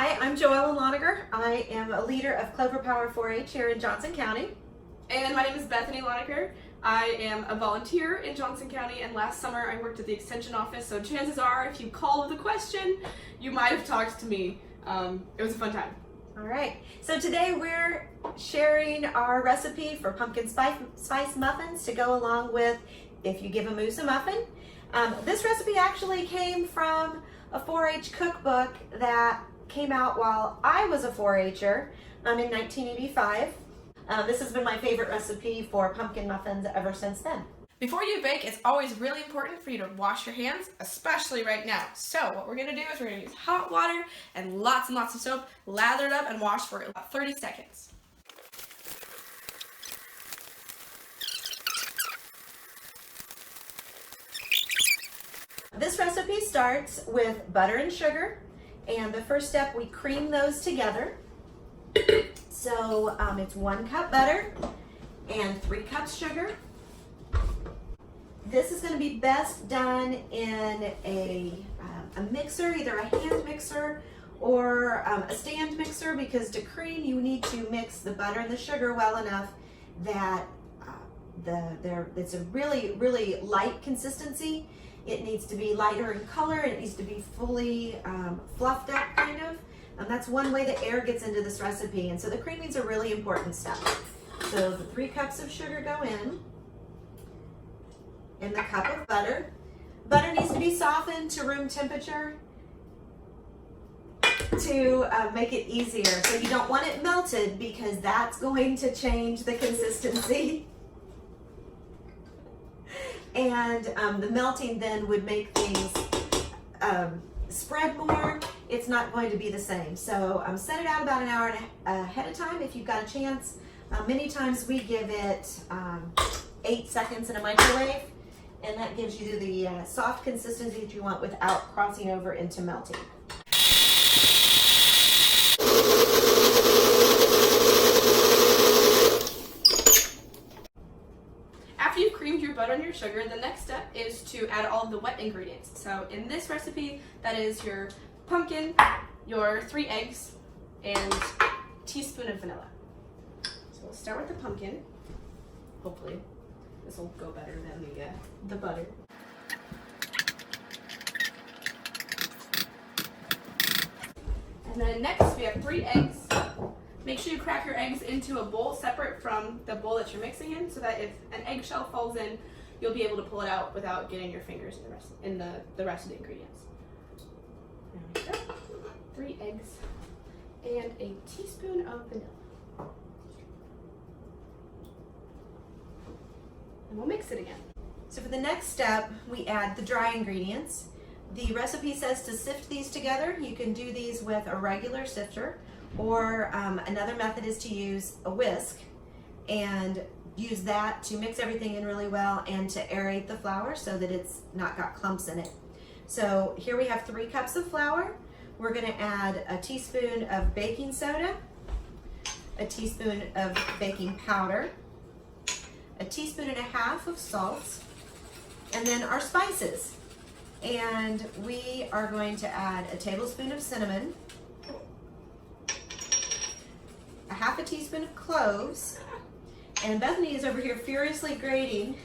Hi, I'm Joellen Loniger. I am a leader of Clover Power 4-H here in Johnson County. And my name is Bethany Loniger. I am a volunteer in Johnson County, and last summer I worked at the Extension office, so chances are if you call with a question, you might have talked to me. It was a fun time. All right, so today we're sharing our recipe for pumpkin spice muffins to go along with If You Give a Moose a Muffin. This recipe actually came from a 4-H cookbook that came out while I was a 4-Her in 1985. This has been my favorite recipe for pumpkin muffins ever since then. Before you bake, it's always really important for you to wash your hands, especially right now. So what we're going to do is we're going to use hot water and lots of soap, lather it up and wash for about 30 seconds. This recipe starts with butter and sugar, and the first step, we cream those together. So it's 1 cup butter and 3 cups sugar. This is going to be best done in a mixer, either a hand mixer or a stand mixer, because to cream you need to mix the butter and the sugar well enough that it's a really light consistency. It needs to be lighter in color, and it needs to be fully fluffed up kind of. That's one way the air gets into this recipe, and so the creaming's a really important step. So the 3 cups of sugar go in, and the cup of butter. Butter needs to be softened to room temperature to make it easier. So you don't want it melted, because that's going to change the consistency. And the melting then would make things spread more. It's not going to be the same. So set it out about an hour ahead of time if you've got a chance. Many times we give it 8 seconds in a microwave, and that gives you the soft consistency that you want without crossing over into melting. After you've creamed your butter and your sugar, the next step is to add all of the wet ingredients. So in this recipe, that is your pumpkin, your 3 eggs, and a teaspoon of vanilla. So we'll start with the pumpkin. Hopefully this will go better than the butter. And then next we have 3 eggs. Make sure you crack your eggs into a bowl separate from the bowl that you're mixing in, so that if an eggshell falls in, you'll be able to pull it out without getting your fingers in the rest of the ingredients. There we go. 3 eggs and a teaspoon of vanilla. And we'll mix it again. So for the next step, we add the dry ingredients. The recipe says to sift these together. You can do these with a regular sifter, or another method is to use a whisk and use that to mix everything in really well and to aerate the flour so that it's not got clumps in it. So here we have 3 cups of flour. We're going to add a teaspoon of baking soda, a teaspoon of baking powder, a teaspoon and a half of salt, and then our spices. And we are going to add a tablespoon of cinnamon, a half a teaspoon of cloves, and Bethany is over here furiously grating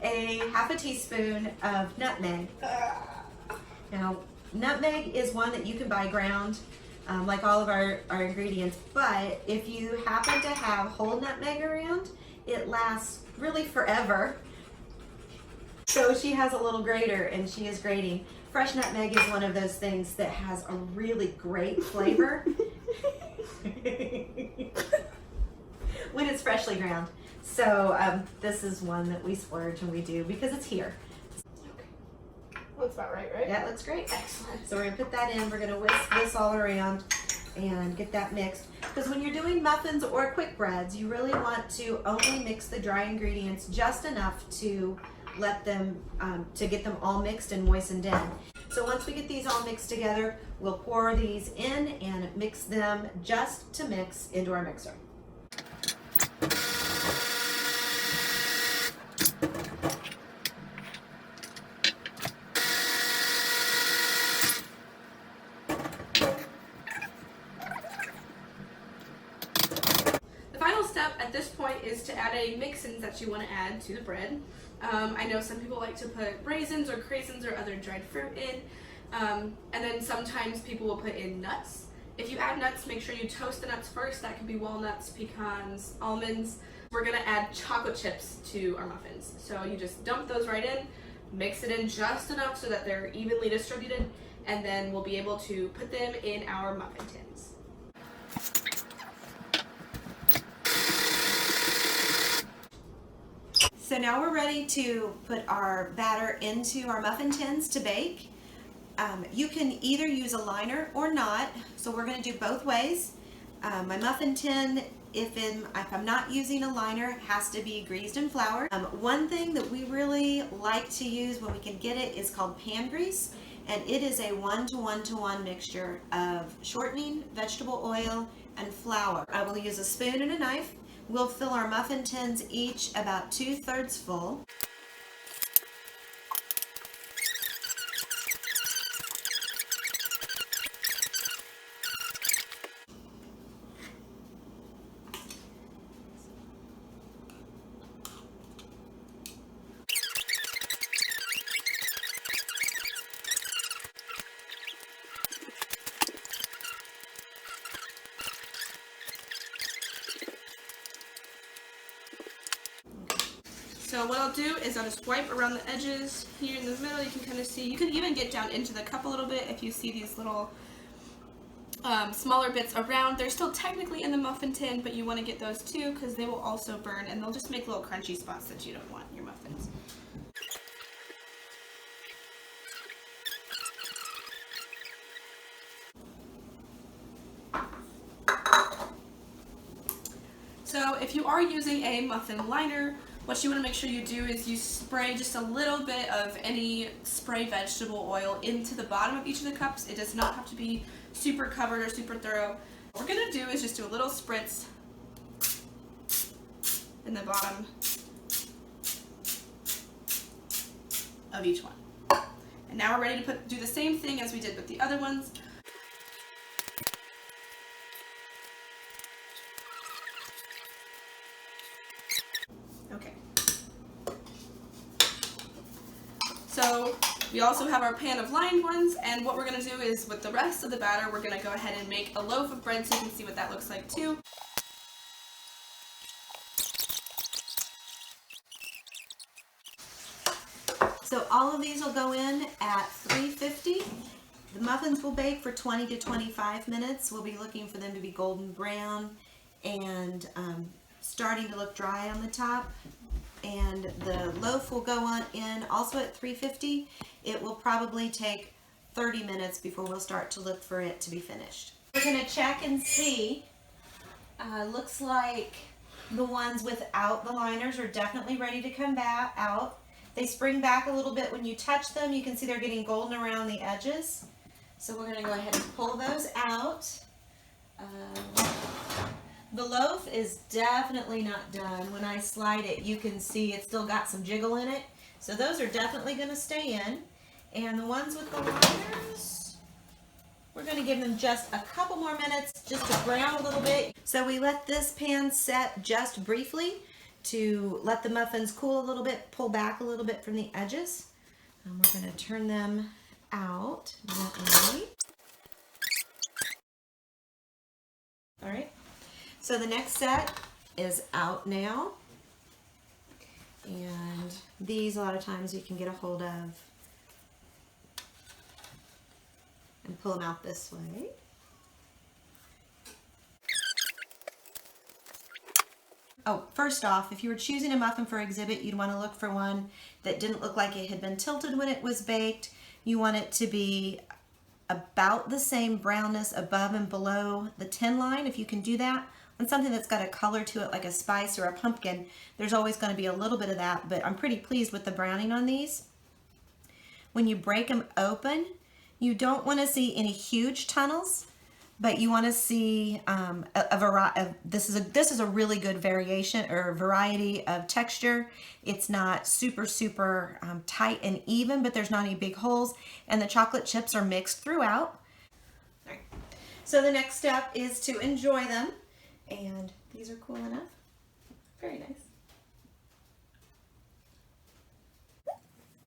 a half a teaspoon of nutmeg. Now, nutmeg is one that you can buy ground, like all of our ingredients, but if you happen to have whole nutmeg around, it lasts really forever. So she has a little grater and she is grating. Fresh nutmeg is one of those things that has a really great flavor when it's freshly ground. So this is one that we splurge and we do because it's here. Okay. Looks about right? That looks great. Excellent. So we're gonna put that in. We're gonna whisk this all around and get that mixed. Because when you're doing muffins or quick breads, you really want to only mix the dry ingredients just enough to let them, to get them all mixed and moistened in. So once we get these all mixed together, we'll pour these in and mix them just to mix into our mixer. at this point is to add any mix-ins that you want to add to the bread. I know some people like to put raisins or craisins or other dried fruit in, and then sometimes people will put in nuts. If you add nuts, make sure you toast the nuts first. That could be walnuts, pecans, almonds. We're gonna add chocolate chips to our muffins. So you just dump those right in, mix it in just enough so that they're evenly distributed, and then we'll be able to put them in our muffin tins. So now we're ready to put our batter into our muffin tins to bake. You can either use a liner or not, so we're going to do both ways. My muffin tin, if I'm not using a liner, has to be greased and floured. One thing that we really like to use when we can get it is called pan grease, and it is a 1-to-1-to-1 mixture of shortening, vegetable oil, and flour. I will use a spoon and a knife. We'll fill our muffin tins each about 2/3 full. So what I'll do is I'll just wipe around the edges here in the middle. You can kind of see, you can even get down into the cup a little bit if you see these little smaller bits around. They're still technically in the muffin tin, but you want to get those too because they will also burn and they'll just make little crunchy spots that you don't want in your muffins. So if you are using a muffin liner, what you want to make sure you do is you spray just a little bit of any spray vegetable oil into the bottom of each of the cups. It does not have to be super covered or super thorough. What we're going to do is just do a little spritz in the bottom of each one. And now we're ready to do the same thing as we did with the other ones. Okay. So we also have our pan of lined ones, and what we're going to do is with the rest of the batter, we're going to go ahead and make a loaf of bread so you can see what that looks like too. So all of these will go in at 350. The muffins will bake for 20 to 25 minutes. We'll be looking for them to be golden brown and starting to look dry on the top. And the loaf will go on in also at 350. It will probably take 30 minutes before we'll start to look for it to be finished. We're going to check and see. Looks like the ones without the liners are definitely ready to come back out. They spring back a little bit when you touch them. You can see they're getting golden around the edges. So we're going to go ahead and pull those out. The loaf is definitely not done. When I slide it, you can see it's still got some jiggle in it. So those are definitely going to stay in. And the ones with the liners, we're going to give them just a couple more minutes just to brown a little bit. So we let this pan set just briefly to let the muffins cool a little bit, pull back a little bit from the edges. And we're going to turn them out gently. All right. So the next set is out now, and these a lot of times you can get a hold of and pull them out this way. Oh, first off, if you were choosing a muffin for exhibit, you'd want to look for one that didn't look like it had been tilted when it was baked. You want it to be about the same brownness above and below the tin line, if you can do that. On something that's got a color to it like a spice or a pumpkin, there's always going to be a little bit of that, but I'm pretty pleased with the browning on these. When you break them open, you don't want to see any huge tunnels, but you want to see a variety. This is a really good variation or variety of texture. It's not super tight and even, but there's not any big holes, and the chocolate chips are mixed throughout. All right. So the next step is to enjoy them. And these are cool enough. Very nice.